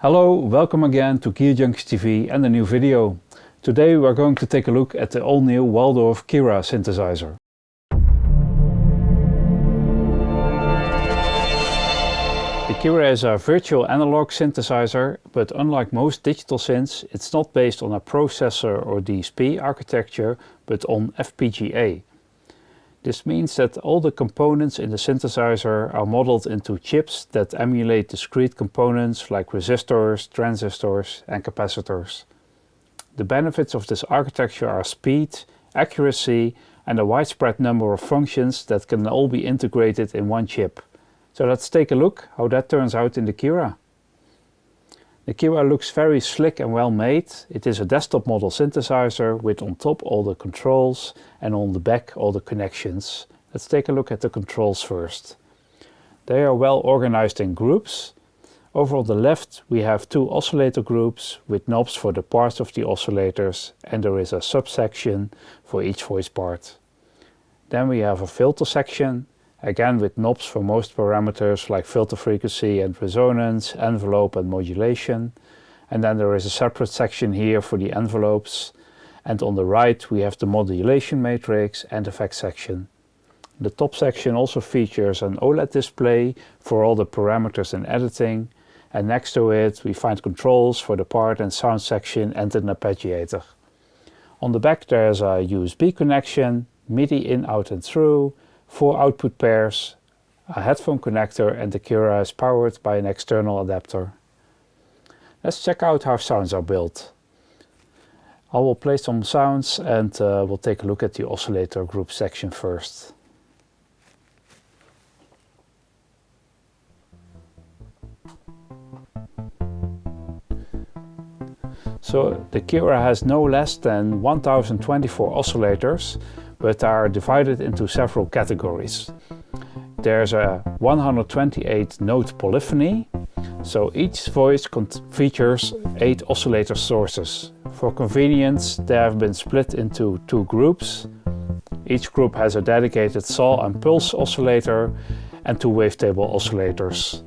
Hello, welcome again to Gearjunkies TV and a new video. Today we are going to take a look at the all-new Waldorf Kyra synthesizer. The Kyra is a virtual analog synthesizer, but unlike most digital synths, it's not based on a processor or DSP architecture, but on FPGA. This means that all the components in the synthesizer are modeled into chips that emulate discrete components like resistors, transistors and capacitors. The benefits of this architecture are speed, accuracy and a widespread number of functions that can all be integrated in one chip. So let's take a look how that turns out in the Kyra. The Kyra looks very slick and well made. It is a desktop model synthesizer with on top all the controls and on the back all the connections. Let's take a look at the controls first. They are well organized in groups. Over on the left we have two oscillator groups with knobs for the parts of the oscillators, and there is a subsection for each voice part. Then we have a filter section, again with knobs for most parameters like filter frequency and resonance, envelope and modulation. And then there is a separate section here for the envelopes. And on the right we have the modulation matrix and effects section. The top section also features an OLED display for all the parameters in editing. And next to it we find controls for the part and sound section and an arpeggiator. On the back there's a USB connection, MIDI in, out and through, 4 output pairs, a headphone connector, and the Kyra is powered by an external adapter. Let's check out how sounds are built. I will play some sounds and we'll take a look at the oscillator group section first. So the Kyra has no less than 1024 oscillators, but are divided into several categories. There's a 128 note polyphony, so each voice features 8 oscillator sources. For convenience, they have been split into 2 groups. Each group has a dedicated saw and pulse oscillator and 2 wavetable oscillators.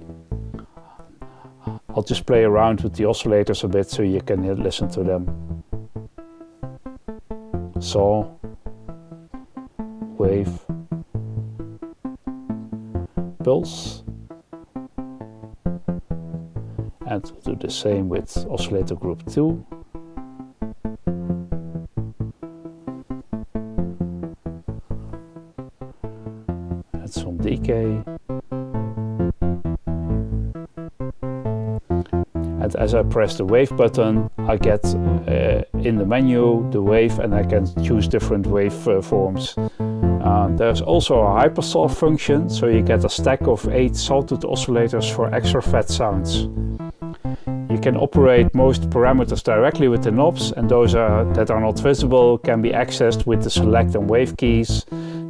I'll just play around with the oscillators a bit so you can listen to them. Saw, wave, pulse, and do the same with oscillator group 2. And some decay. And as I press the wave button, I get in the menu the wave and I can choose different wave forms. There's also a hypersaw function, so you get a stack of 8 sawtooth oscillators for extra fat sounds. You can operate most parameters directly with the knobs, and those that are not visible can be accessed with the select and wave keys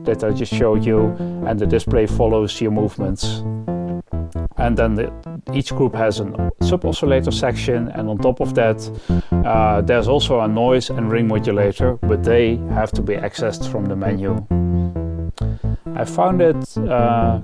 that I just showed you, and the display follows your movements. And then each group has a sub-oscillator section, and on top of that there's also a noise and ring modulator, but they have to be accessed from the menu. I found it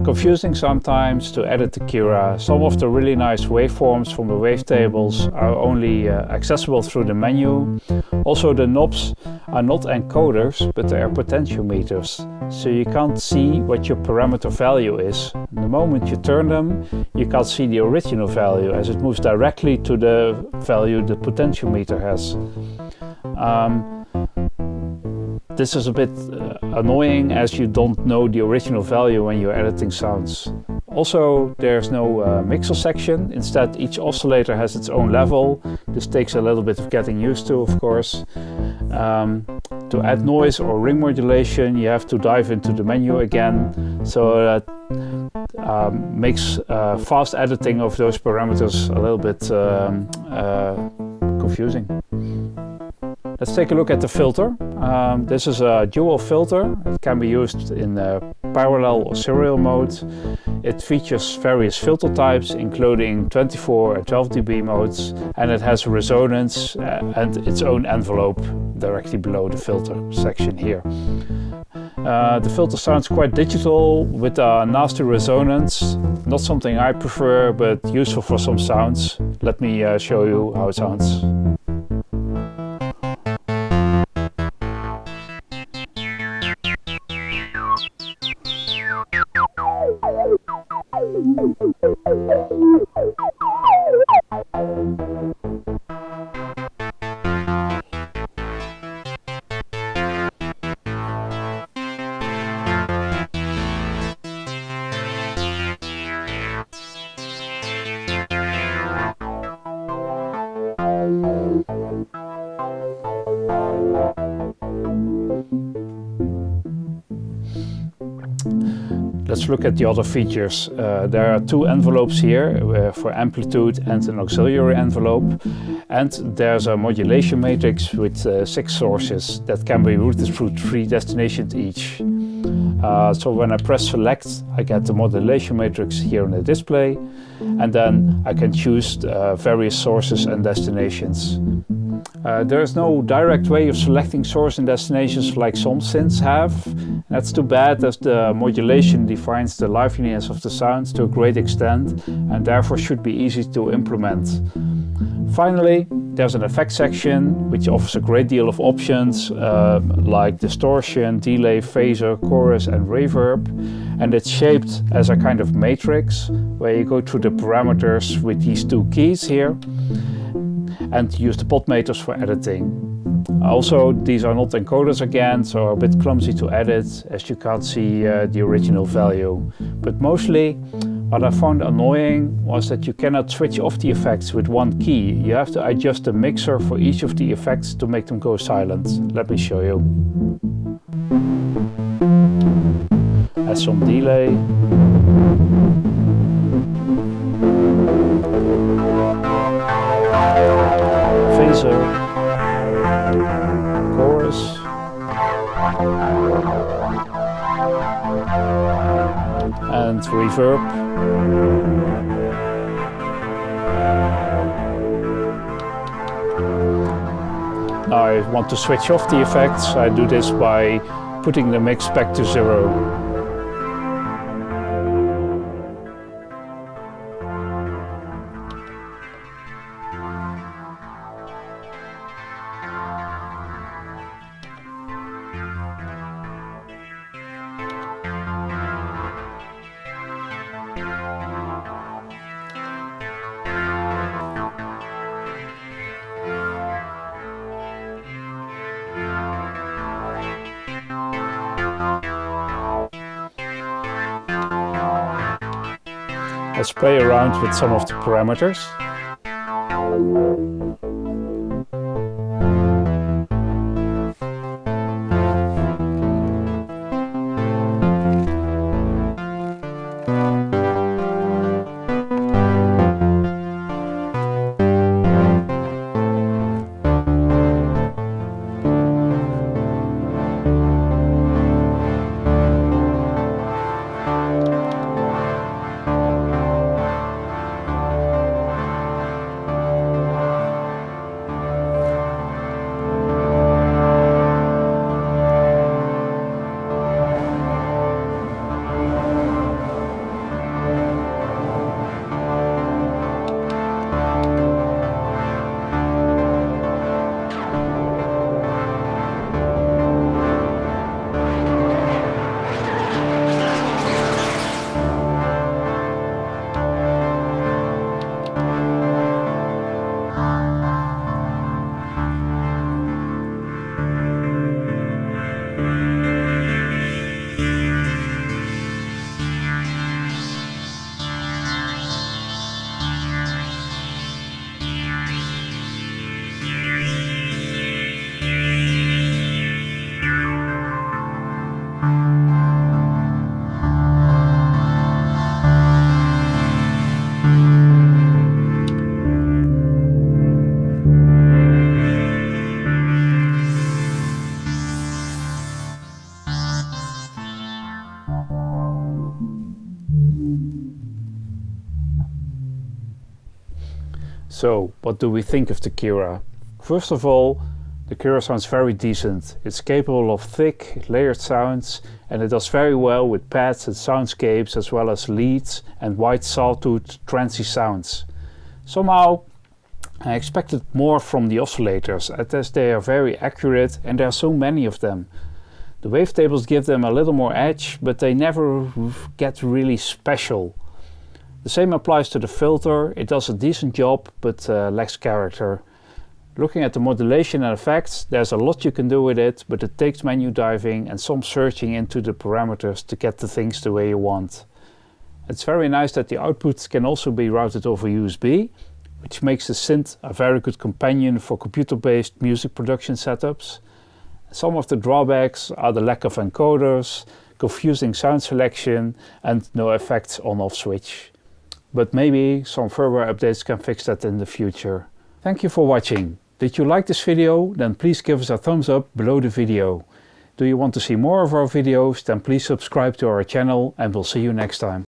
confusing sometimes to edit the Kyra. Some of the really nice waveforms from the wavetables are only accessible through the menu. Also the knobs are not encoders, but they are potentiometers, so you can't see what your parameter value is. The moment you turn them, you can't see the original value as it moves directly to the value the potentiometer has. This is a bit annoying as you don't know the original value when you're editing sounds. Also, there's no mixer section. Instead, each oscillator has its own level. This takes a little bit of getting used to, of course. To add noise or ring modulation, you have to dive into the menu again. So that makes fast editing of those parameters a little bit confusing. Let's take a look at the filter. This is a dual filter. It can be used in parallel or serial mode. It features various filter types, including 24 and 12 dB modes, and it has resonance and its own envelope directly below the filter section here. The filter sounds quite digital with a nasty resonance. Not something I prefer, but useful for some sounds. Let me show you how it sounds. Let's look at the other features. There are two envelopes here for amplitude and an auxiliary envelope, and there's a modulation matrix with 6 sources that can be routed through 3 destinations each. So when I press select, I get the modulation matrix here on the display, and then I can choose various sources and destinations. There is no direct way of selecting source and destinations like some synths have. That's too bad, as the modulation defines the liveliness of the sound to a great extent and therefore should be easy to implement. Finally, there's an effects section which offers a great deal of options like distortion, delay, phaser, chorus and reverb, and it's shaped as a kind of matrix where you go through the parameters with these 2 keys here and use the potmeters for editing. Also, these are not encoders again, so are a bit clumsy to edit as you can't see the original value. But mostly what I found annoying was that you cannot switch off the effects with 1 key. You have to adjust the mixer for each of the effects to make them go silent. Let me show you. Add some delay. Phaser, chorus, and reverb. Now I want to switch off the effects. I do this by putting the mix back to 0. Let's play around with some of the parameters. So, what do we think of the Kyra? First of all, The Kyra sounds very decent. It's capable of thick, layered sounds, and it does very well with pads and soundscapes as well as leads and wide sawtooth trancey sounds. Somehow I expected more from the oscillators, as they are very accurate and there are so many of them. The wavetables give them a little more edge, but they never get really special. The same applies to the filter. It does a decent job but lacks character. Looking at the modulation and effects, there's a lot you can do with it, but it takes menu diving and some searching into the parameters to get the things the way you want. It's very nice that the outputs can also be routed over USB, which makes the synth a very good companion for computer-based music production setups. Some of the drawbacks are the lack of encoders, confusing sound selection and no effects on-off switch. But maybe some firmware updates can fix that in the future. Thank you for watching. Did you like this video? Then please give us a thumbs up below the video. Do you want to see more of our videos? Then please subscribe to our channel and we'll see you next time.